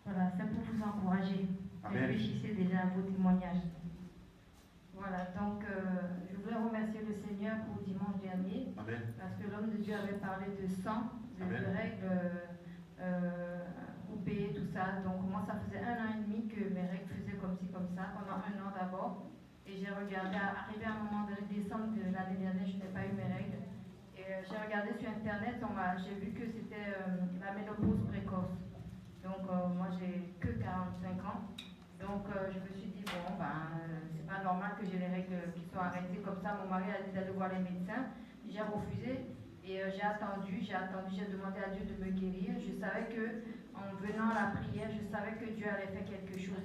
Voilà, c'est pour vous encourager. Amen. Réfléchissez déjà à vos témoignages. Voilà, donc je voulais remercier le Seigneur pour dimanche dernier. Amen. Parce que l'homme de Dieu avait parlé de sang, de Amen. règles coupées, tout ça. Donc moi, ça faisait 1 an et demi que mes règles faisaient comme ci, comme ça, pendant 1 an d'abord. Et j'ai regardé, arrivé à un moment de décembre de l'année dernière, je n'ai pas eu mes règles. Et j'ai regardé sur Internet, j'ai vu que c'était la ménopause précoce. Donc moi, j'ai que 45 ans. Donc je me suis dit, bon, c'est pas normal que j'ai les règles qui soient arrêtées comme ça. Mon mari a dit d'aller voir les médecins. J'ai refusé et j'ai attendu, j'ai demandé à Dieu de me guérir. Je savais que en venant à la prière, je savais que Dieu allait faire quelque chose.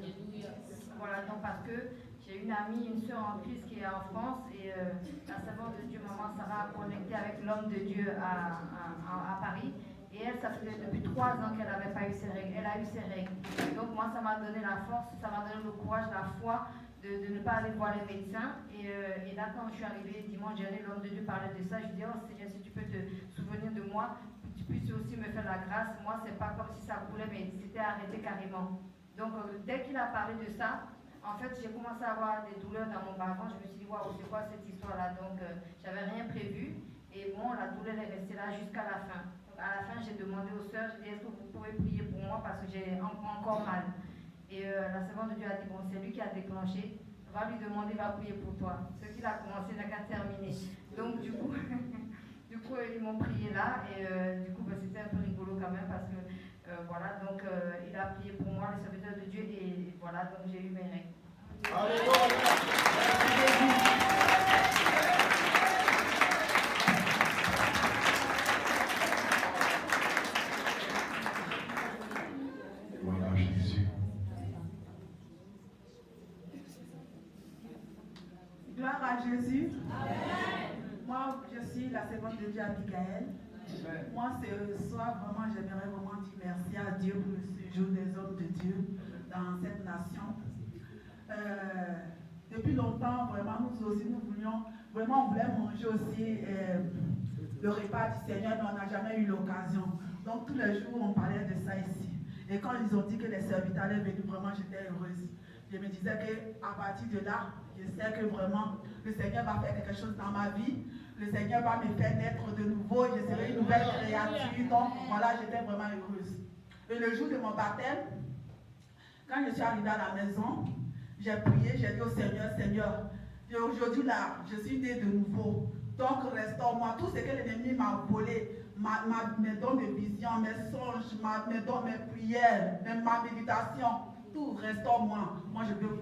Voilà, donc parce que j'ai une amie, une soeur en Christ qui est en France et la servante de Dieu, maman Sarah, a connecté avec l'homme de Dieu à Paris. Et elle, ça faisait depuis 3 ans qu'elle n'avait pas eu ses règles. Elle a eu ses règles. Donc moi, ça m'a donné la force, ça m'a donné le courage, la foi de ne pas aller voir les médecins. Et là, quand je suis arrivée dimanche dernier, l'homme de Dieu parlait de ça. Je dis, oh Seigneur, si tu peux te souvenir de moi, tu puisses aussi me faire la grâce. Moi, c'est pas comme si ça coulait, mais c'était arrêté carrément. Donc dès qu'il a parlé de ça, en fait, j'ai commencé à avoir des douleurs dans mon bas-ventre. Je me suis dit, waouh, c'est quoi cette histoire-là? Donc j'avais rien prévu. Et bon, la douleur est restée là jusqu'à la fin. À la fin, j'ai demandé aux sœurs, j'ai dit, est-ce que vous pouvez prier pour moi parce que j'ai encore mal. Et la servante de Dieu a dit, bon, c'est lui qui a déclenché, va lui demander, va prier pour toi. Ce qu'il a commencé n'a qu'à terminer. Donc du coup, ils m'ont prié là et du coup, c'était un peu rigolo quand même parce que voilà, donc il a prié pour moi, le serviteur de Dieu, et voilà, donc j'ai eu mes règles. Alléluia. Voilà Jésus. Gloire à Jésus. Amen. Moi, je suis la servante de Dieu Abigail. Moi, ce soir, vraiment, j'aimerais vraiment dire merci à Dieu pour ce jour des hommes de Dieu dans cette nation. Depuis longtemps, vraiment, nous aussi, nous voulions, vraiment, on voulait manger aussi le repas du Seigneur, mais on n'a jamais eu l'occasion. Donc, tous les jours, on parlait de ça ici. Et quand ils ont dit que les serviteurs allaient venir, vraiment, j'étais heureuse. Je me disais qu'à partir de là, je sais que vraiment, le Seigneur va faire quelque chose dans ma vie. Le Seigneur va me faire naître de nouveau. Je serai une nouvelle créature. Donc, voilà, j'étais vraiment heureuse. Et le jour de mon baptême, quand je suis arrivée à la maison, j'ai prié, j'ai dit au Seigneur, Seigneur, aujourd'hui là, je suis née de nouveau. Donc, restaure-moi. Tout ce que l'ennemi m'a volé, mes dons de vision, mes songes, mes dons, mes prières, ma méditation, tout, restaure-moi. Moi, je veux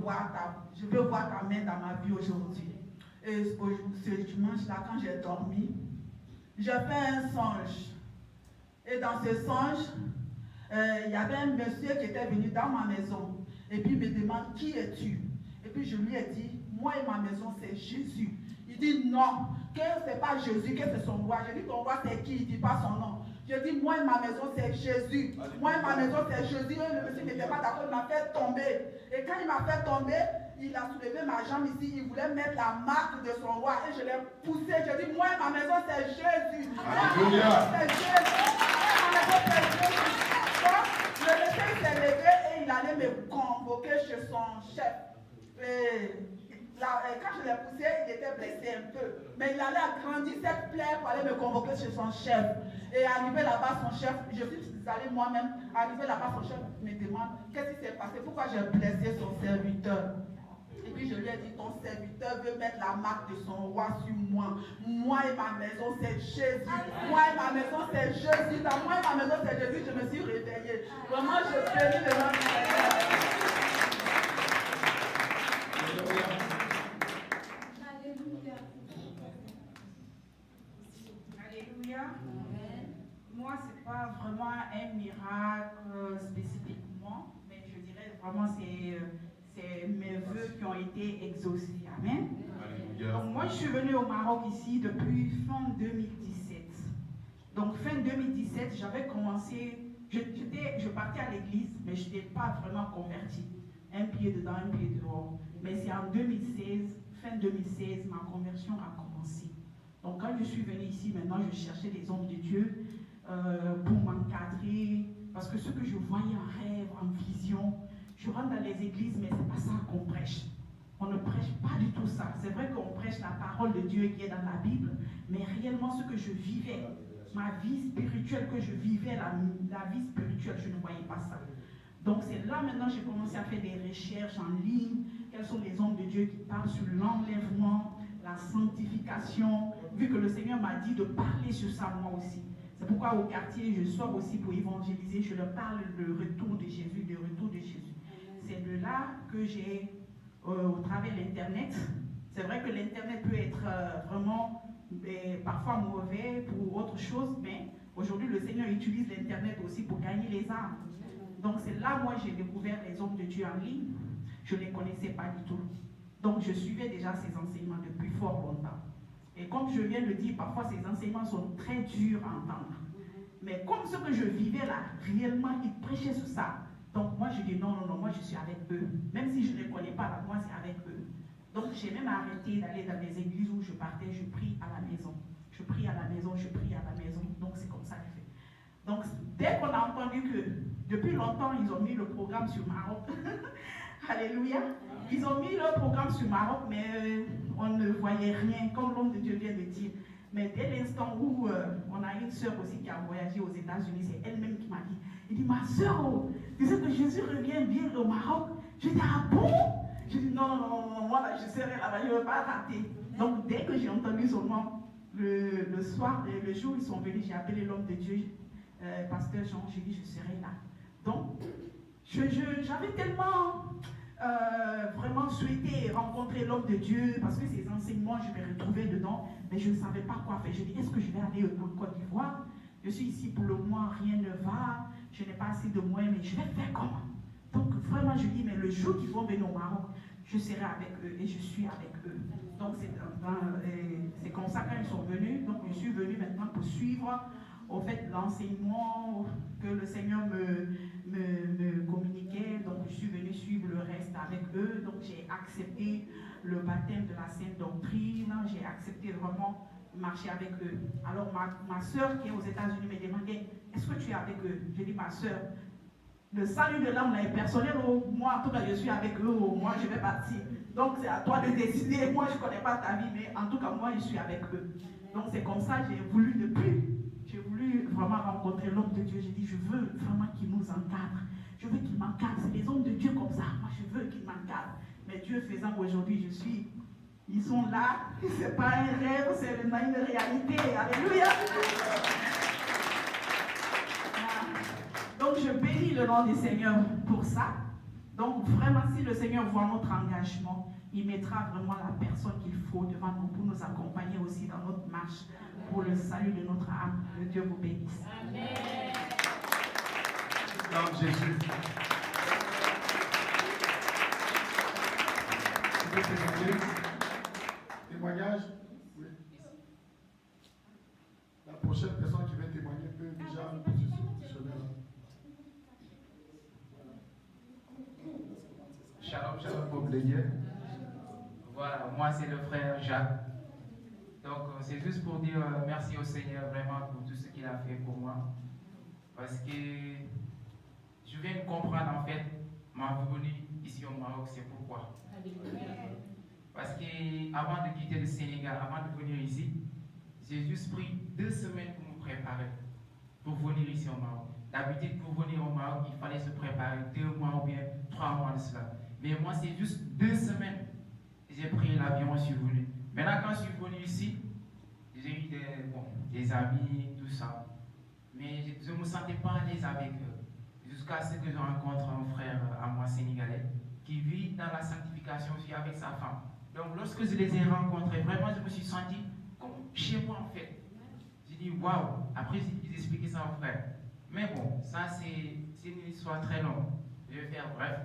voir ta main dans ma vie aujourd'hui. Et ce dimanche-là, quand j'ai dormi, j'ai fait un songe. Et dans ce songe, il y avait un monsieur qui était venu dans ma maison. Et puis il me demande, qui es-tu? Et puis je lui ai dit, moi et ma maison, c'est Jésus. Il dit non, que ce n'est pas Jésus, que c'est son roi. Je dis, ton roi c'est qui? Il ne dit pas son nom. Je dis, moi et ma maison, c'est Jésus. Moi et ma maison, c'est Jésus. Et le monsieur n'était pas d'accord, il m'a fait tomber. Et quand il m'a fait tomber, il a soulevé ma jambe ici, il voulait mettre la marque de son roi. Et je l'ai poussé. Je dis, moi et ma maison, c'est Jésus. Alléluia. C'est Jésus. Donc, le monsieur s'est levé et il allait me convoquer chez son chef. Quand je l'ai poussé, il était blessé un peu. Mais il allait agrandir cette plaie pour aller me convoquer chez son chef. Et arrivé là-bas, son chef, je suis allée moi-même, arrivé là-bas, son chef me demande qu'est-ce qui s'est passé, pourquoi j'ai blessé son serviteur. Et puis je lui ai dit, ton serviteur veut mettre la marque de son roi sur moi. Moi et ma maison, c'est Jésus. Moi et ma maison, c'est Jésus. Dans moi et ma maison, c'est Jésus. Je me suis réveillée. Vraiment, je bénis le nom du Seigneur. Alléluia. Moi, ce n'est pas vraiment un miracle spécifiquement, mais je dirais vraiment c'est mes vœux qui ont été exaucés. Amen. Alléluia. Donc moi, je suis venue au Maroc ici depuis fin 2017. Donc fin 2017, j'avais commencé, je partais à l'église, mais je n'étais pas vraiment convertie. Un pied dedans, un pied dehors. Mais c'est en 2016, fin 2016, ma conversion a commencé. Donc quand je suis venue ici, maintenant je cherchais des hommes de Dieu pour m'encadrer, parce que ce que je voyais en rêve, en vision, les églises, mais ce n'est pas ça qu'on prêche. On ne prêche pas du tout ça. C'est vrai qu'on prêche la parole de Dieu qui est dans la Bible, mais réellement ce que je vivais, ma vie spirituelle que je vivais, la vie spirituelle, je ne voyais pas ça. Donc c'est là maintenant j'ai commencé à faire des recherches en ligne. Quels sont les hommes de Dieu qui parlent sur l'enlèvement, la sanctification, vu que le Seigneur m'a dit de parler sur ça moi aussi. C'est pourquoi au quartier, je sors aussi pour évangéliser, je leur parle du retour de Jésus, du retour de Jésus. C'est de là que j'ai, au travers de l'Internet, c'est vrai que l'Internet peut être vraiment parfois mauvais pour autre chose, mais aujourd'hui le Seigneur utilise l'Internet aussi pour gagner les âmes. Donc c'est là, moi, j'ai découvert les hommes de Dieu en ligne. Je ne les connaissais pas du tout. Donc je suivais déjà ces enseignements depuis fort longtemps. Et comme je viens de le dire, parfois ces enseignements sont très durs à entendre. Mais comme ce que je vivais là, réellement, ils prêchaient sur ça. Donc moi, je dis non, moi je suis avec eux. Même si je ne les connais pas, là, moi c'est avec eux. Donc j'ai même arrêté d'aller dans les églises où je partais, je prie à la maison. Je prie à la maison, je prie à la maison. Donc c'est comme ça que je fais. Donc dès qu'on a entendu que, depuis longtemps, ils ont mis le programme sur Maroc. Alléluia. Ils ont mis le programme sur Maroc, mais on ne voyait rien, comme l'homme de Dieu vient de dire. Mais dès l'instant où on a une sœur aussi qui a voyagé aux États-Unis, c'est elle-même qui m'a dit, il dit, ma sœur, tu sais que Jésus revient bien au Maroc. Je dis, ah bon? Je dis, non, moi là, je serai là-bas, je ne veux pas rater. Donc dès que j'ai entendu son nom, le soir, le jour où ils sont venus, j'ai appelé l'homme de Dieu, pasteur Jean, j'ai dit, je serai là. Donc, j'avais tellement vraiment souhaité rencontrer l'homme de Dieu parce que ces enseignements, je me retrouvais dedans, mais je ne savais pas quoi faire. Je dis, est-ce que je vais aller en Côte d'Ivoire? Je suis ici pour le moment, rien ne va, je n'ai pas assez de moyens, mais je vais faire comment? Donc vraiment, je dis, mais le jour qu'ils vont venir au Maroc, je serai avec eux et je suis avec eux. Donc c'est comme ça quand ils sont venus. Donc je suis venue maintenant pour suivre au fait l'enseignement que le Seigneur me communiquait. Donc je suis venue suivre le reste avec eux. Donc j'ai accepté le baptême de la Sainte Doctrine. J'ai accepté vraiment marcher avec eux. Alors ma soeur qui est aux États-Unis me demandait, est-ce que tu es avec eux? J'ai dit, ma soeur, le salut de l'âme est personnel. Moi en tout cas je suis avec eux. Moi je vais partir. Donc c'est à toi de décider. Moi je ne connais pas ta vie, mais en tout cas moi je suis avec eux. Donc c'est comme ça que j'ai voulu vraiment rencontrer l'homme de Dieu. J'ai dit, je veux vraiment qu'il nous encadre. Je veux qu'il m'encadre. C'est les hommes de Dieu comme ça. Moi, je veux qu'il m'encadre. Mais Dieu faisant, aujourd'hui, ils sont là. Ce n'est pas un rêve, c'est une réalité. Alléluia. Donc, je bénis le nom du Seigneur pour ça. Donc, vraiment, si le Seigneur voit notre engagement, il mettra vraiment la personne qu'il faut devant nous pour nous accompagner aussi dans notre marche pour le salut de notre âme. Que Dieu vous bénisse. Amen. Dans Jésus. Tu peux témoigner? Témoignage? Oui. La prochaine personne qui va témoigner peut déjà se positionner là. Shalom, shalom, pour voilà, moi c'est le frère Jacques. Donc c'est juste pour dire merci au Seigneur vraiment pour tout ce qu'il a fait pour moi. Parce que je viens de comprendre en fait ma venue ici au Maroc, c'est pourquoi. Parce que avant de quitter le Sénégal, avant de venir ici, j'ai juste pris 2 semaines pour me préparer pour venir ici au Maroc. D'habitude pour venir au Maroc, il fallait se préparer 2 mois ou bien 3 mois de cela. Mais moi c'est juste 2 semaines. J'ai pris l'avion, je suis venu. Maintenant, quand je suis venu ici, j'ai eu des amis, tout ça. Mais je ne me sentais pas à l'aise avec eux. Jusqu'à ce que je rencontre un frère à moi sénégalais qui vit dans la sanctification aussi avec sa femme. Donc, lorsque je les ai rencontrés, vraiment, je me suis senti comme chez moi en fait. J'ai dit waouh. Après, ils expliquaient ça au frère. Mais bon, ça, c'est une histoire très longue. Je vais faire bref.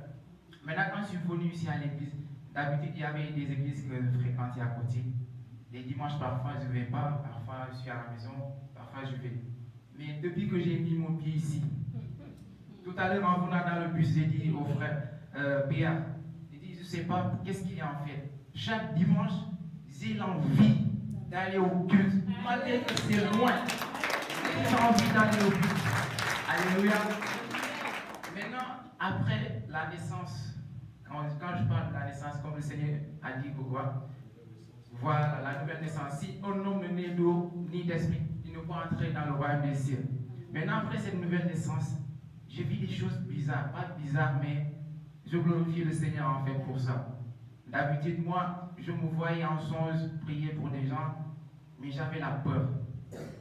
Maintenant, quand je suis venu ici à l'église, d'habitude, il y avait des églises que je fréquentais à côté. Les dimanches, parfois, je ne vais pas. Parfois, je suis à la maison. Parfois, je vais. Mais depuis que j'ai mis mon pied ici, tout à l'heure, en venant dans le bus, j'ai dit au frère Béa, j'ai dit, je ne sais pas qu'est-ce qu'il y a en fait. Chaque dimanche, j'ai l'envie d'aller au culte, malgré que c'est loin. J'ai envie d'aller au culte. Alléluia. Maintenant, après la naissance quand je parle de la naissance, comme le Seigneur a dit, pourquoi? Voilà, la nouvelle naissance. Si un homme n'est né d'eau ni d'esprit, il ne peut entrer dans le royaume des cieux. Maintenant, après cette nouvelle naissance, j'ai vu des choses bizarres. Pas bizarres, mais je glorifie le Seigneur en fait pour ça. D'habitude, moi, je me voyais en songe prier pour des gens, mais j'avais la peur.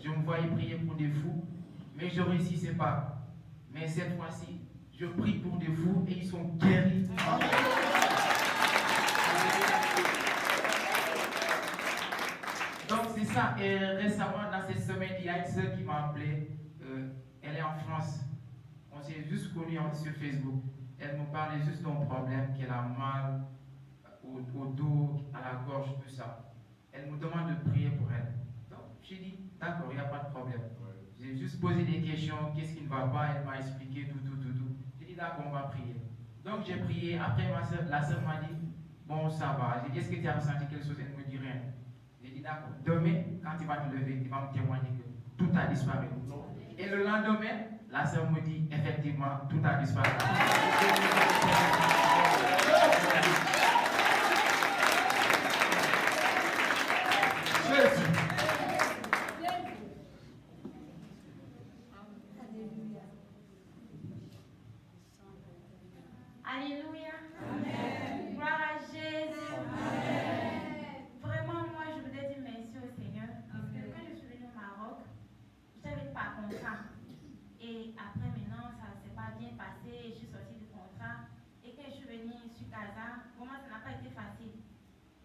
Je me voyais prier pour des fous, mais je ne réussissais pas. Mais cette fois-ci, je prie pour des fous et ils sont guéris. Donc c'est ça. Et récemment, dans cette semaine, il y a une soeur qui m'a appelé. Elle est en France. On s'est juste connus sur Facebook. Elle me parlait juste d'un problème qu'elle a mal au dos, à la gorge, tout ça. Elle me demande de prier pour elle. Donc j'ai dit, d'accord, il n'y a pas de problème. J'ai juste posé des questions, qu'est-ce qui ne va pas, elle m'a expliqué tout. J'ai dit, d'accord, on va prier. Donc j'ai prié, après la sœur m'a dit, bon, ça va. J'ai dit, est-ce que tu as ressenti quelque chose? Elle ne me dit rien. J'ai dit, d'accord, demain, quand tu vas te lever, tu vas me témoigner que tout a disparu. Et le lendemain, la sœur me dit, effectivement, tout a disparu. Alléluia. Amen. Gloire à Jésus. Amen. Vraiment, moi, je voudrais dire merci au Seigneur. Parce que quand je suis venue au Maroc, je n'avais pas contrat. Et après, maintenant, ça ne s'est pas bien passé. Je suis sortie du contrat. Et quand je suis venue sur Casa, vraiment, ça n'a pas été facile.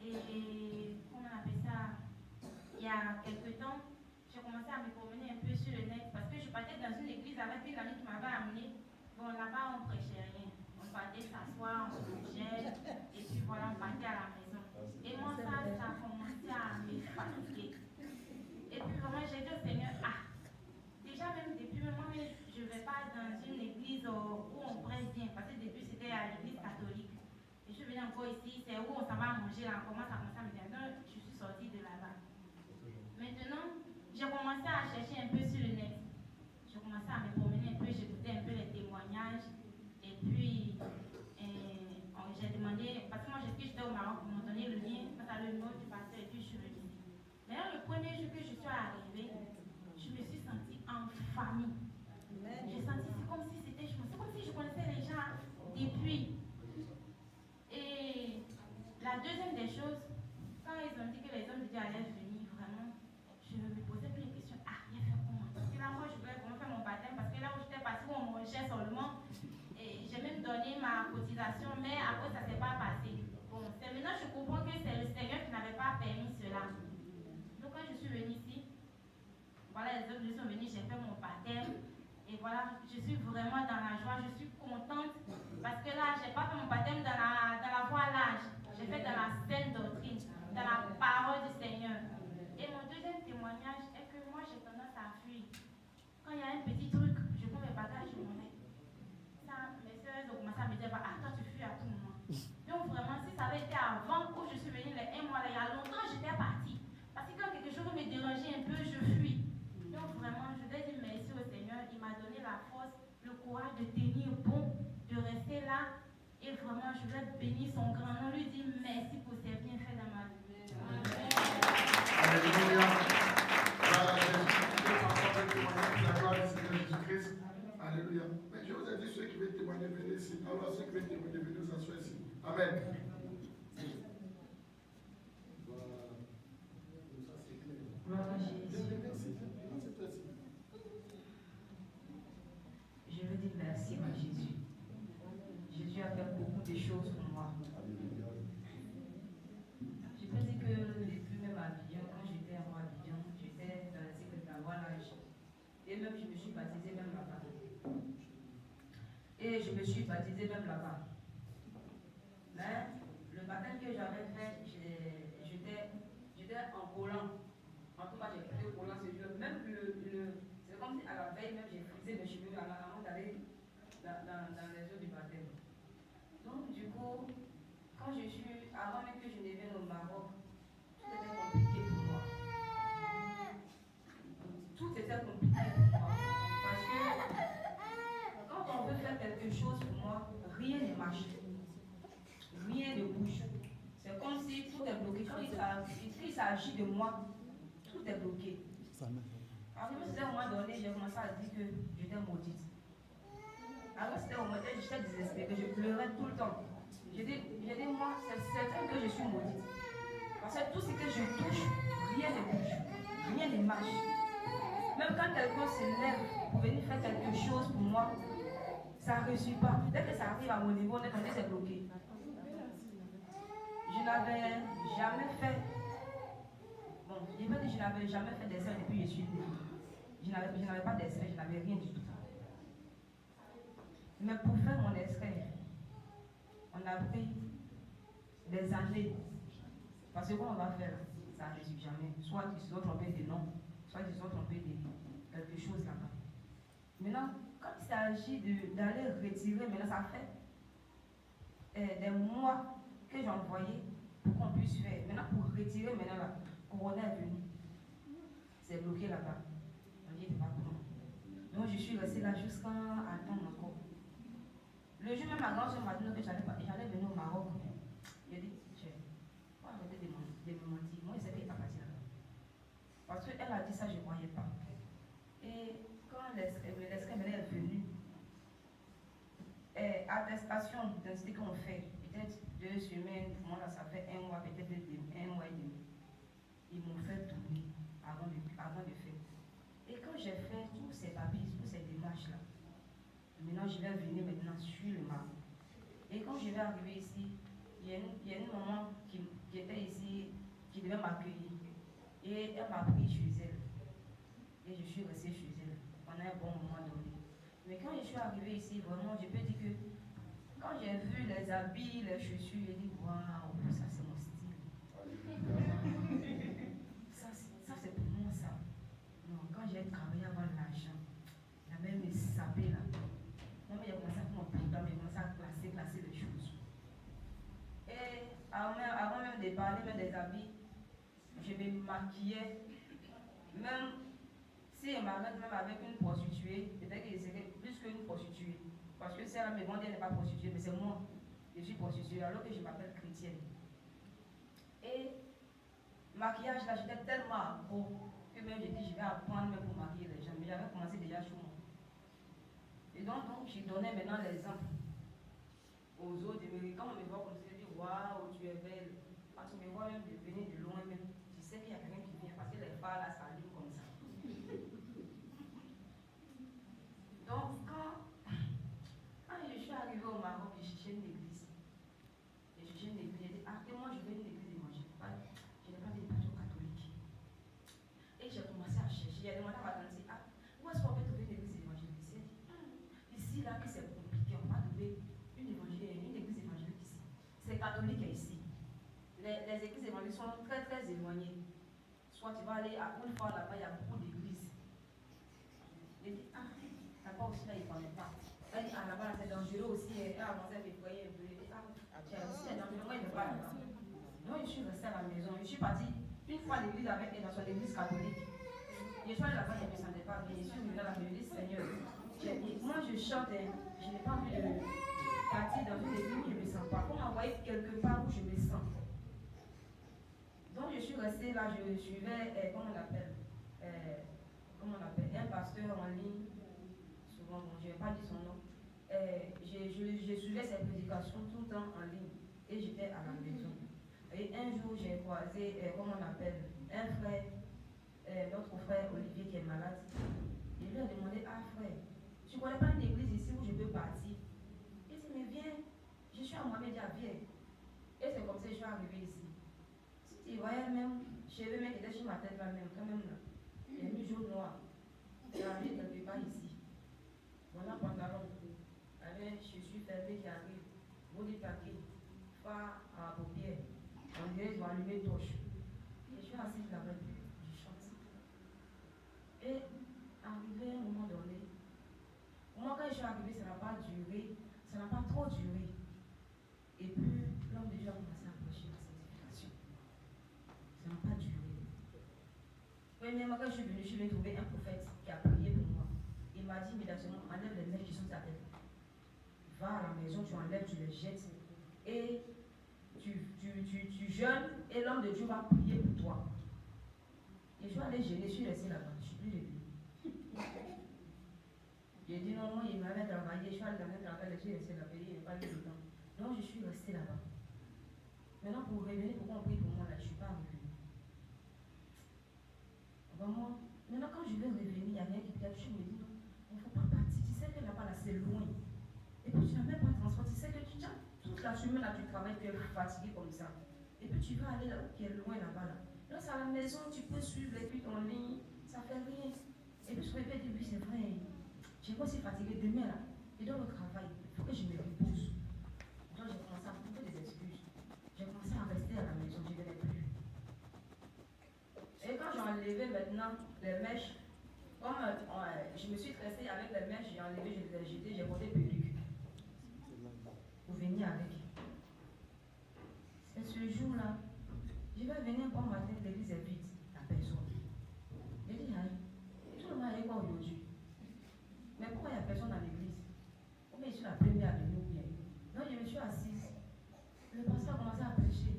Et comment on appelle ça? Il y a quelques temps, j'ai commencé à me promener un peu sur le net. Parce que je partais dans une église avec une amie qui m'avait amenée. Bon, là-bas, on ne prêchait rien. On partait s'asseoir, on mangeait, et puis voilà, on partait à la maison. Et moi, ça a commencé à me fatiguer. Et puis vraiment, j'ai dit au Seigneur, déjà même depuis moi, je ne vais pas dans une église où on prêche bien, parce que depuis c'était à l'église catholique. Et je suis venue encore ici, c'est où on s'en va manger, là, on commence à me dire, donc je suis sortie de là-bas. Maintenant, j'ai commencé à chercher un peu sur le net. J'ai commencé à me promener un peu, j'écoutais un peu les témoignages. Et puis, j'ai demandé, parce que moi j'étais au Maroc, ils m'ont donné le lien, quand à le nom du pasteur, et puis je suis venue ici. Mais le premier jour que je suis arrivée, je me suis sentie en famille. J'ai senti comme si c'était, c'est comme si je connaissais les gens depuis. Et la deuxième des choses, quand ils ont dit que les hommes de Dieu allaient venir, vraiment, je me posais plus de questions. Il a fait comment? Parce que là, moi, je voulais vraiment faire mon baptême, parce que là où j'étais partie, où on mangeait seulement, et j'ai même donné ma cotisation, mais après, ça ne s'est pas passé. Bon, c'est maintenant que je comprends que c'est le Seigneur qui n'avait pas permis cela. Donc, quand je suis venue ici, voilà, les autres sont venus, j'ai fait mon baptême. Et voilà, je suis vraiment dans la joie, je suis contente. Parce que là, je n'ai pas fait mon baptême dans la voie large. J'ai fait dans la saine doctrine, dans la parole du Seigneur. Et mon deuxième témoignage est que moi, j'ai tendance à fuir. Quand il y a un petit truc, je prends mes bagages, je m'en vais. Ça, mes soeurs ont commencé à me dire, toi, tu fuis à tout moment. Donc vraiment, si ça avait été avant où je suis venue les 1 mois, là, il y a longtemps, j'étais partie. Parce que quand quelque chose me dérangeait un peu, je fuis. Donc vraiment, je dois dire merci au Seigneur. Il m'a donné la force, le courage de tenir bon, de rester là. Et vraiment, je voulais bénir son grand nom, lui dire merci pour ses bienfaits dans ma vie. Alléluia. Alléluia. Mais je vous ai dit, ceux qui veulent témoigner, venez ici. Alors, ceux qui veulent témoigner, venez vous asseoir ici. Amen. Gloire à Jésus. Je veux dire merci à Jésus. Jésus a fait beaucoup de choses pour moi. Je peux dire que depuis même à Abidjan, quand j'étais à Abidjan, j'étais dans le cycle de la voie large. Et même je me suis baptisée même là-bas. Et je me suis baptisée même là-bas. Mais le baptême que j'avais fait, j'étais en collant. En tout cas, j'ai quitté le collant ce jour. Même c'est comme si à la veille, même j'ai frisé mes cheveux avant d'aller dans les eaux du baptême. Donc, du coup, avant même que je ne vienne au Maroc, tout était compliqué pour moi. Tout était compliqué pour moi. Parce que quand on veut faire quelque chose pour moi, rien ne marche. il s'agit de moi, tout est bloqué. Alors, c'était un moment donné, j'ai commencé à dire que j'étais maudite. Alors, c'était un moment donné, j'étais désespérée, je pleurais tout le temps. J'ai dit, moi, c'est certain que je suis maudite. Parce que tout ce que je touche, rien ne bouge, rien ne marche. Même quand quelqu'un se lève pour venir faire quelque chose pour moi, ça ne réussit pas. Dès que ça arrive à mon niveau, on est comme c'est bloqué. Je n'avais jamais fait. Bon, je veux dire que je n'avais jamais fait d'essai depuis que je suis née. Je n'avais pas d'essai, je n'avais rien du tout. Mais pour faire mon essai, on a pris des années. Parce que quand on va faire, ça ne réussit jamais. Soit ils se sont trompés de nom, soit ils se sont trompés de quelque chose là-bas. Maintenant, quand il s'agit d'aller retirer, maintenant ça fait des mois que j'ai envoyé pour qu'on puisse faire. Maintenant, pour retirer, maintenant la couronne est venue. C'est bloqué là-bas. On dit, c'est pas pour moi. Donc, je suis restée là jusqu'à attendre encore. Le jour même, ma grand-soeur m'a dit que j'allais venir au Maroc. J'ai dit, faut arrêter de me mentir. Moi, je sais qu'elle n'est pas partie là-bas. Parce qu'elle a dit ça, je ne croyais pas. Et quand l'escrème est venu, attestation de ce qu'on fait, peut-être 2 semaines, moi là, ça fait 1 mois, peut-être 1 mois et demi. Ils m'ont fait tourner avant de faire. Et quand j'ai fait tous ces papiers, toutes ces démarches-là, maintenant je vais venir maintenant sur le Maroc. Et quand je vais arriver ici, il y a une maman qui était ici, qui devait m'accueillir. Et elle m'a pris chez elle. Et je suis restée chez elle pendant un bon moment donné. Mais quand je suis arrivée ici, vraiment, je peux dire que quand j'ai vu les habits, les chaussures, j'ai dit waouh, ça c'est mon style. Ça c'est pour moi ça. Non, quand j'ai travaillé avant l'argent, la même me sapé là. Moi, j'ai commencé à faire mon programme, j'ai commencé à classer les choses. Et avant même de parler même des habits, je me maquillais. Même si elle m'arrête même avec une prostituée, peut-être que serait plus qu'une prostituée. Parce que c'est la maison, elle n'est pas prostituée, mais c'est moi. Je suis prostituée alors que je m'appelle chrétienne. Et maquillage là, j'étais tellement accro que même j'ai dit je vais apprendre même pour maquiller les gens. Mais j'avais commencé déjà chez moi. Et donc je donnais maintenant l'exemple aux autres. Quand on me voit comme ça, je dis waouh, tu es belle. Quand tu me vois même de venir de loin même, tu sais qu'il y a quelqu'un qui vient parce que les phares là s'allument comme ça. Donc quand je suis arrivée au Maroc, j'ai cherché une église. J'ai cherché une église. J'ai dit, ah, et moi je veux une église évangélique. Je n'ai pas d'éducation catholique. Et j'ai commencé à chercher. J'ai demandé à ma tante, ah, où est-ce qu'on peut trouver une église évangélique? J'ai dit, ici là que c'est compliqué, on va trouver une église évangélique ici. C'est catholique ici. Les églises évangéliques sont très très éloignées. Soit tu vas aller à une fois là-bas, il y a beaucoup d'églises. J'ai dit, ah, là-bas aussi là, ils ne connaissent pas. Elle dit, ah là-bas c'est dangereux aussi. Elle a commencé à m'effrayer un peu. Elle dit, ah, c'est aussi dangereux, moi je ne vais pas là-bas. Donc je suis restée à la maison. Je suis partie une fois à l'église avec elle dans son église catholique. Je suis allée là-bas, je ne me sentais pas bien. Je suis venue là, je me dis, Seigneur, moi je chante, je n'ai pas envie de partir dans une église où je ne me sens pas. Pour m'envoyer quelque part où je me sens. Donc je suis restée là, je suivais, comment on appelle, un pasteur en ligne, souvent, bon, je ne vais pas dire son nom. Je suivais ses prédications tout le temps en ligne et j'étais à la maison. Et un jour, j'ai croisé, un frère, notre frère Olivier qui est malade. Je lui ai demandé, ah frère, tu ne connais pas une église ici où je peux partir? Il dit, mais viens, je suis à Mohamed, viens. Et c'est comme ça que je suis arrivée ici. Si tu voyais même, cheveux qui étaient sur ma tête là même, quand même là, j'ai mis jaune noir. J'ai arrivé quelque part ici. Voilà pantalon, avec chaussures fermées qui arrivent, body paquet, phare à paupières. On dirait qu'ils vont allumer une torche. Et je suis assise là-bas, je chante. Et arrivé à un moment donné, moi quand je suis arrivée, ça n'a pas duré, ça n'a pas trop duré. Et puis l'homme de Dieu a commencé à prêcher la sanctification. Ça n'a pas duré. Premièrement, quand je suis venue trouver un prophète qui a prié pour moi. Il m'a dit immédiatement, enlève les nez qui sont sur ta tête. Va à la maison, tu enlèves, tu les jettes. Et tu jeûnes et l'homme de Dieu va prier pour toi. Et je suis allée jeûner, je suis restée là-bas, je ne suis plus revenue. J'ai dit non, moi il m'avait travaillé, je suis allée dans un travail, je suis restée là-bas, il n'y a pas eu de temps. Donc je suis restée là-bas. Maintenant pour revenir, pourquoi on prie pour moi là, je ne suis pas revenue. Vraiment, maintenant quand je vais revenir, il y a rien qui peut-être, je me dis non, il ne faut pas partir, tu sais que là-bas là c'est loin. Et puis tu n'as même pas de transport, tu sais que tu as toute la semaine là, tu travailles, tu es fatigué comme ça. Et puis tu vas aller là où qui est loin là-bas là. Là c'est à la maison, tu peux suivre les buts en ligne, ça fait rien. Et puis je me dis oui c'est vrai, je suis aussi fatiguée demain là. Et dans le travail, il faut que je me repose. Donc j'ai commencé à trouver des excuses. J'ai commencé à rester à la maison, je ne venais plus. Et quand j'ai enlevé maintenant les mèches, comme je me suis stressée avec les mèches, j'ai enlevé, je les ai jetées, j'ai porté perruque. Vous venez avec. C'est ce jour-là, je vais venir un bon matin, l'église est vide, la personne. Je dis, tout le monde est quoi aujourd'hui? Mais pourquoi il n'y a personne dans l'église? Pourquoi je suis la première à venir ou bien? Donc je me suis assise. Le pasteur a commencé à prêcher.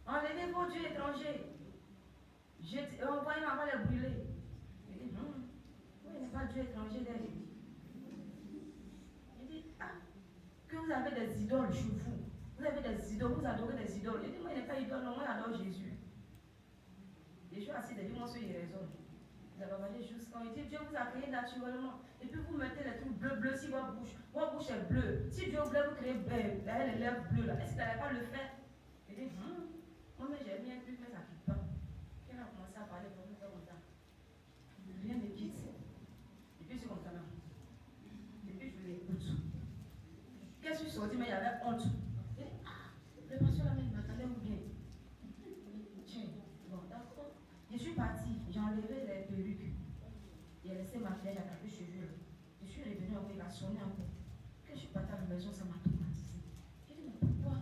Enlevez vos dieux étrangers. Envoyez ma les brûler. Je dis, non, il n'y a pas de dieu étranger derrière. Je dis, que vous avez des idoles chez vous. Vous avez des idoles, vous adorez des idoles. Je dis, moi, il n'y a pas d'idole, non, moi, j'adore Jésus. Et je suis assise, je dis, moi, il raisonne. Il a regardé juste quand il dit, Dieu vous a créé naturellement. Et puis vous mettez les trucs bleus si votre bouche est bleue. Si Dieu voulait vous créer les lèvres bleues, là, est-ce qu'il n'allait pas le faire? Il dit, moi, mais j'ai mis un truc, mais ça ne quitte pas. Quand on a commencé à parler, pour nous faire comme ça. Rien ne quitte. Et puis c'est comme ça là. Et puis je l'écoute. Qu'est-ce que je suis sortie, mais il y avait honte. Le pasteur là, il m'attendait ou bien? Tiens, bon, d'accord. Je suis partie, j'ai enlevé les perruques. Il a laissé ma flèche à taper cheveux. Je suis revenue encore, il a sonné encore. Quand je suis partie à la maison, ça m'a traumatisé. J'ai dit, mais pourquoi?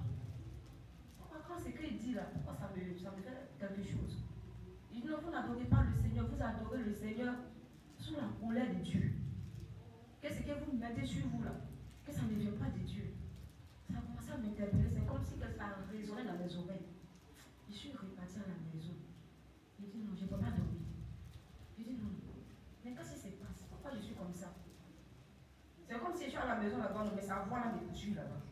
Quand c'est qu'il dit là, pourquoi ça me fait quelque chose? Il dit, non, vous n'adorez pas le Seigneur, vous adorez le Seigneur sous la colère de Dieu. Qu'est-ce que vous mettez sur vous là? Que ça ne vient pas de Dieu. Ça a commencé à m'interpeller, c'est comme si ça résonnait dans mes oreilles. Je suis repartie à la maison. Il dit non, je ne peux pas dormir. Je dis non. Mais qu'est-ce qui se passe? Pourquoi je suis comme ça? C'est comme si je suis à la maison là-bas, mais ça voit là mes couture là-bas.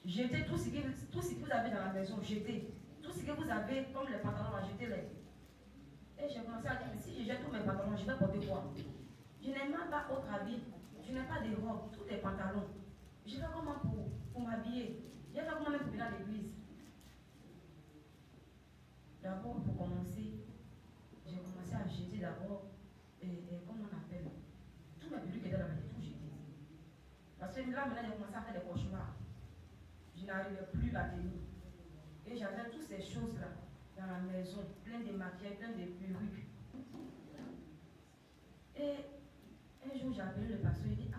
Jetez tout ce que vous avez dans la maison, jetez. Tout ce que vous avez, comme les pantalons, jetez-les. Et j'ai commencé à dire, mais si je jette tous mes pantalons, je vais porter quoi? Je n'ai même pas autre habit. Je n'ai pas de robe, tous les pantalons. Je vais comment pour m'habiller? Je vais comment même pour venir à l'église? D'abord, pour commencer, j'ai commencé à jeter d'abord, comment on appelle? Tous mes perruques étaient dans la maison, tout jeté. Parce que là, maintenant, j'ai commencé à faire des cauchemars. Je n'arrivais plus à tenir. Et j'avais toutes ces choses-là dans la maison, plein de maquillages, plein de perruques. Et un jour, j'ai appelé le pasteur, il dit,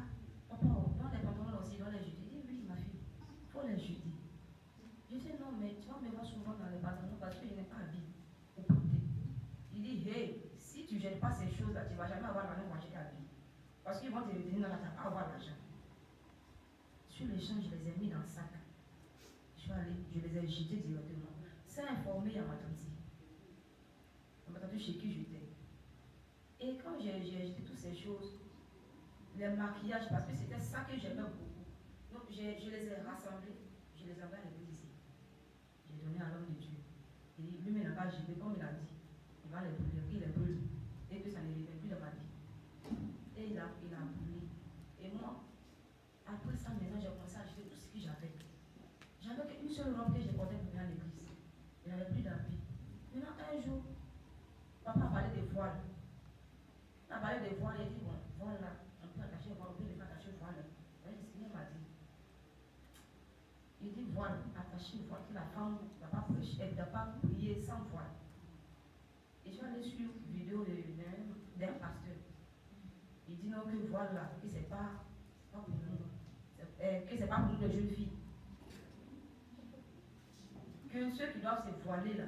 papa, dans les pantalons aussi, dans les jeter. Il dit, oui, ma fille, il faut les jeter. Je dis, non, mais tu vas me voir souvent dans les pantalons parce que je n'ai pas habillé pour porter. Il dit, hey, si tu ne jettes pas ces choses-là, tu ne vas jamais avoir l'argent pour acheter habillé. Parce qu'ils vont te retenir dans la table, pas avoir l'argent. Sur les champs, je les ai mis dans le sac. Je suis allée, je les ai jetés directement. Sans informer à ma tante. À ma tante chez qui j'étais. Et quand j'ai jeté toutes ces choses, les maquillages, parce que c'était ça que j'aimais beaucoup. Donc je les ai rassemblés, je les ai envoyés à l'église ici. J'ai donné à l'homme de Dieu. Et lui, il n'a pas jeté, comme il a dit. Il va les brûler, il les brûle. Et que ça ne revient plus dans ma vie. Et il a brûlé. Et moi, après ça, maintenant, j'ai commencé à acheter tout ce que j'avais. J'avais qu'une seule robe que j'ai portée pour venir à l'église. Il n'y avait plus d'habits. Maintenant, un jour, papa a parlé des voiles. Il a parlé des voiles, il a dit, bon, voilà, on peut attacher le voile, on peut les faire attacher le voile. Le Seigneur m'a dit. Il dit, voile, attacher le voile, que la femme ne va pas prêcher, elle ne va pas prier sans voile. Et je suis allée sur une vidéo d'un pasteur. Il dit non, que voile là, que c'est pas pour nous. Que c'est pas pour nous les jeunes filles. Que ceux qui doivent se voiler là,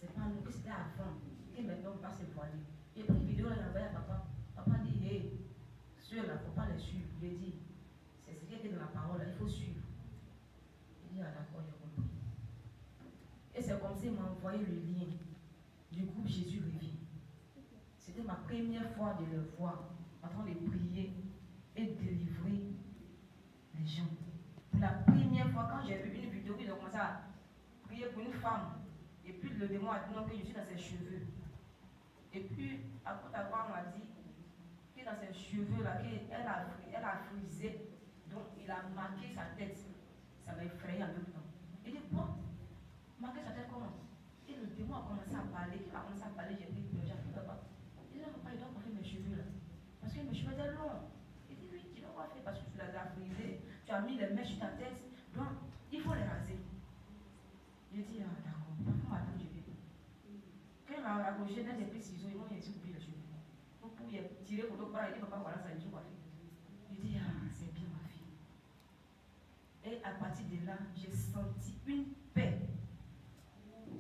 c'est pas nous, que c'était avant, que maintenant on ne peut pas se voiler. Et puis une vidéo là, il a envoyé à papa. Papa dit, hey, ceux-là, il ne faut pas les suivre. Il dit, c'est ce qui est dans la parole là, il faut suivre. Il dit, ah voyais le lien du groupe Jésus revient. C'était ma première fois de le voir en train de prier et délivrer les gens. Pour la première fois, quand j'ai vu une vidéo où ils ont commencé à prier pour une femme, et puis le démon a dit non, que je suis dans ses cheveux. Et puis, après d'avoir, on m'a dit que dans ses cheveux-là, elle a frisé, donc il a marqué sa tête. Ça m'a effrayé en même temps. Il dit, bon, marqué sa tête comment? Et le démon a commencé à parler. Il a commencé à parler, j'ai dit, papa. Il dit, non, papa, il doit coiffer mes cheveux là. Parce que mes cheveux étaient longs. Il dit, oui, tu dois coiffer parce que tu les as frisés, tu as mis les mèches sur ta tête, donc il faut les raser. J'ai dit, ah d'accord, parfois madame, je vais. Quand il m'a raccroché, j'ai pris ciseaux, ils m'ont dit, couper les cheveux. Donc pour tirer photo, il dit, papa, voilà, ça, il faut coiffer. J'ai dit, ah, c'est bien ma fille. Et à partir de là, j'ai senti une paix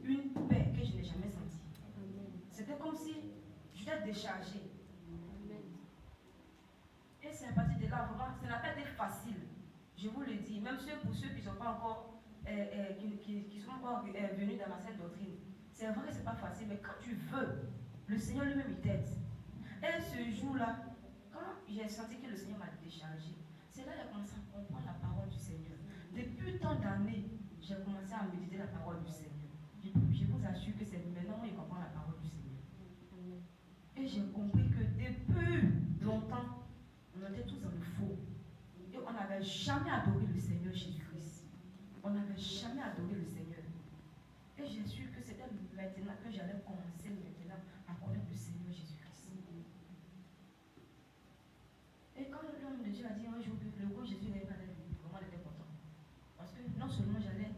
que je n'ai jamais sentie. C'était comme si j'étais déchargée. Et c'est à partir de là, vraiment, ça n'a pas été facile. Je vous le dis, même pour ceux qui ne sont pas encore, qui sont encore venus dans ma sainte doctrine. C'est vrai que ce n'est pas facile, mais quand tu veux, le Seigneur lui-même il t'aide. Et ce jour-là, quand j'ai senti que le Seigneur m'a déchargé, c'est là que j'ai commencé à comprendre la parole du Seigneur. Depuis tant d'années, j'ai commencé à méditer la parole du Seigneur. Je vous assure que c'est maintenant que je comprends la parole du Seigneur. Et j'ai compris que depuis longtemps, on était tous dans le faux. Et on n'avait jamais adoré le Seigneur Jésus-Christ. On n'avait jamais adoré le Seigneur. Et j'ai su que c'était maintenant que j'allais commencer maintenant à connaître le Seigneur Jésus-Christ. Et quand l'homme de Dieu a dit un jour que le gros Jésus n'est pas là, vraiment il était content. Parce que non seulement j'allais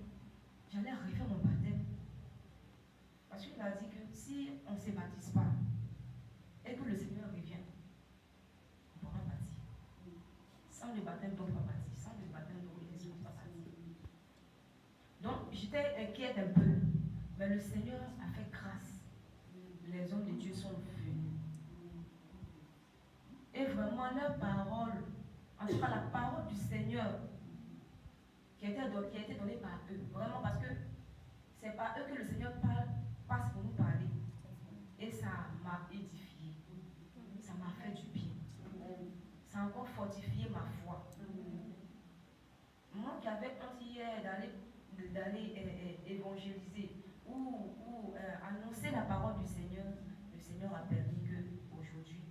refaire mon baptême, parce qu'il a dit que si on ne se baptise pas et que le Seigneur revient, on pourra baptiser. Sans le baptême, on ne pourra baptiser. Sans le baptême, on ne pourra pas baptiser. Donc j'étais inquiète un peu, mais le Seigneur a fait grâce. Les hommes de Dieu sont venus. Et vraiment, leur parole, en tout cas la parole du Seigneur, qui a été donnée par eux, vraiment parce que c'est par eux que le Seigneur passe pour nous parler. Et ça m'a édifié. Ça m'a fait du bien. Ça a encore fortifié ma foi. Moi qui avais honte hier d'aller évangéliser ou annoncer la parole du Seigneur, le Seigneur a permis qu'aujourd'hui,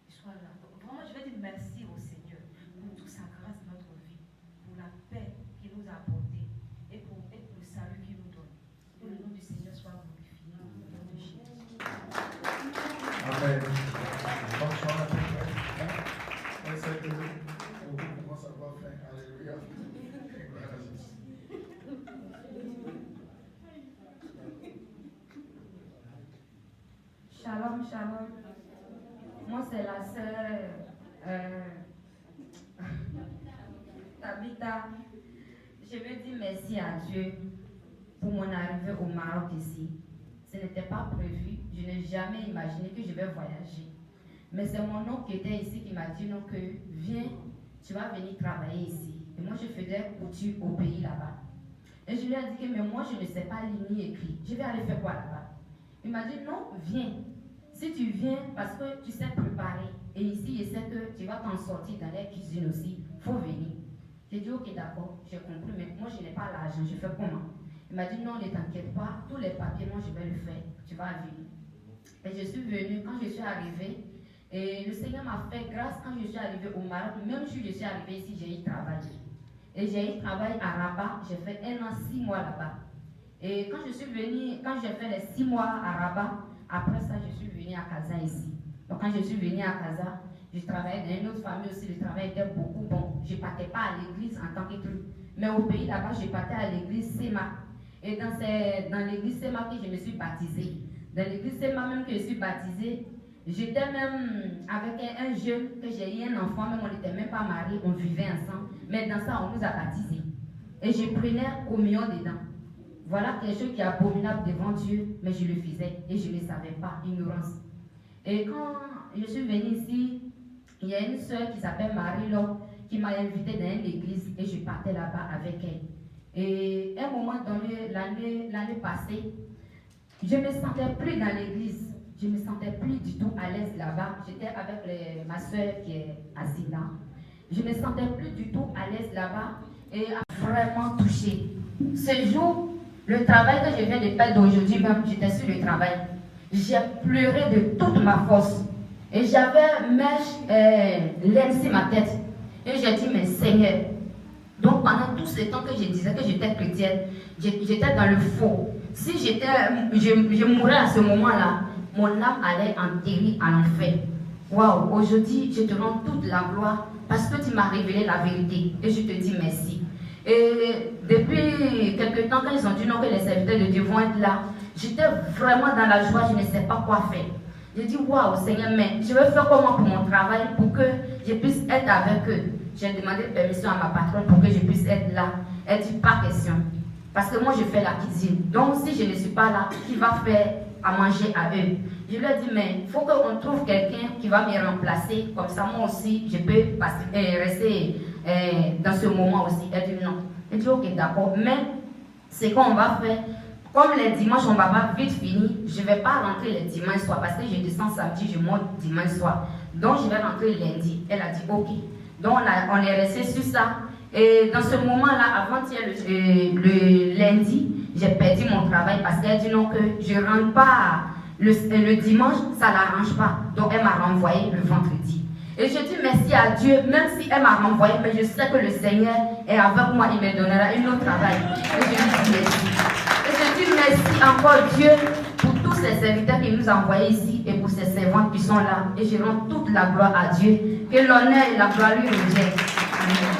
il soit là. Donc, vraiment, je vais dire merci au Seigneur pour toute sa grâce dans notre vie, pour la paix qu'il nous a apportée et pour le salut qu'il nous donne. Que le nom du Seigneur soit glorifié au nom de Jésus. Amen. Bonsoir à tous. On sait que beaucoup commencent à avoir faim. Alléluia. Gloire à Jésus. Shalom, shalom. Moi, c'est la sœur Tabitha. Je veux dire merci à Dieu pour mon arrivée au Maroc ici. Ce n'était pas prévu. Je n'ai jamais imaginé que je vais voyager. Mais c'est mon oncle qui était ici qui m'a dit non, que viens, tu vas venir travailler ici. Et moi, je faisais couture au pays là-bas. Et je lui ai dit que mais moi, je ne sais pas lire ni écrire. Je vais aller faire quoi là-bas? Il m'a dit non, viens. Si tu viens, parce que tu sais préparer, et ici, je sais que tu vas t'en sortir dans les cuisines aussi, il faut venir. J'ai dit, ok, d'accord, j'ai compris, mais moi, je n'ai pas l'argent, je fais comment? Il m'a dit, non, ne t'inquiète pas, tous les papiers, moi, je vais le faire, tu vas venir. Et je suis venue, quand je suis arrivée, et le Seigneur m'a fait grâce quand je suis arrivée au Maroc, même si je suis arrivée ici, j'ai eu travail. Et j'ai eu travail à Rabat, j'ai fait 1 an, 6 mois là-bas. Et quand je suis venue, quand j'ai fait les 6 mois à Rabat, après ça, je suis venue à Casa ici. Donc quand je suis venue à Casa, je travaillais dans une autre famille aussi, le travail était beaucoup bon. Je ne partais pas à l'église en tant que truc. Mais au pays là-bas, je partais à l'église Sema. Et dans l'église Sema que je me suis baptisée. Dans l'église Sema même que je suis baptisée, j'étais même avec un jeune que j'ai eu un enfant, même on n'était même pas mariés, on vivait ensemble. Mais dans ça, on nous a baptisés. Et je prenais communion dedans. Voilà quelque chose qui est abominable devant Dieu, mais je le faisais et je ne savais pas, ignorance. Et quand je suis venue ici, il y a une soeur qui s'appelle Marie-Laure qui m'a invitée dans une église et je partais là-bas avec elle. Et à un moment donné, l'année passée, Je ne me sentais plus dans l'église. Je ne me sentais plus du tout à l'aise là-bas. J'étais avec ma soeur qui est assise là. Je ne me sentais plus du tout à l'aise là-bas et a vraiment touché. Ce jour, le travail que je viens de faire d'aujourd'hui même, j'étais sur le travail. J'ai pleuré de toute ma force. Et j'avais l'aine sur ma tête. Et j'ai dit, mais Seigneur, donc pendant tout ce temps que je disais que j'étais chrétienne, j'étais dans le faux. Si je mourais à ce moment-là, mon âme allait enterrer en enfer. Waouh, aujourd'hui, je te rends toute la gloire parce que tu m'as révélé la vérité. Et je te dis merci. Et depuis quelque temps, quand ils ont dit non, que les serviteurs de Dieu vont être là, j'étais vraiment dans la joie, je ne sais pas quoi faire. J'ai dit, waouh, Seigneur, mais je vais faire comment pour mon travail pour que je puisse être avec eux. J'ai demandé permission à ma patronne pour que je puisse être là. Elle dit, pas question. Parce que moi, je fais la cuisine. Donc, si je ne suis pas là, qui va faire à manger à eux? Je leur ai dit, mais il faut qu'on trouve quelqu'un qui va me remplacer. Comme ça, moi aussi, je peux rester dans ce moment aussi. Elle dit, non. Elle dit, ok, d'accord. Mais c'est qu'on va faire. Comme les dimanches, on va pas vite finir, je ne vais pas rentrer le dimanche soir parce que je descends samedi, je monte dimanche soir. Donc, je vais rentrer lundi. Elle a dit, ok. Donc, on est resté sur ça. Et dans ce moment-là, avant-hier, le lundi, j'ai perdu mon travail parce qu'elle dit non, que je ne rentre pas le dimanche, ça ne l'arrange pas. Donc, elle m'a renvoyé le vendredi. Et je dis merci à Dieu, même si elle m'a renvoyé, mais je sais que le Seigneur est avec moi, il me donnera un autre travail. Et je lui dis merci. Et je dis merci encore Dieu pour tous ces serviteurs qu'il nous a envoyés ici et pour ces servantes qui sont là. Et je rends toute la gloire à Dieu. Que l'honneur et la gloire lui reviennent. Amen.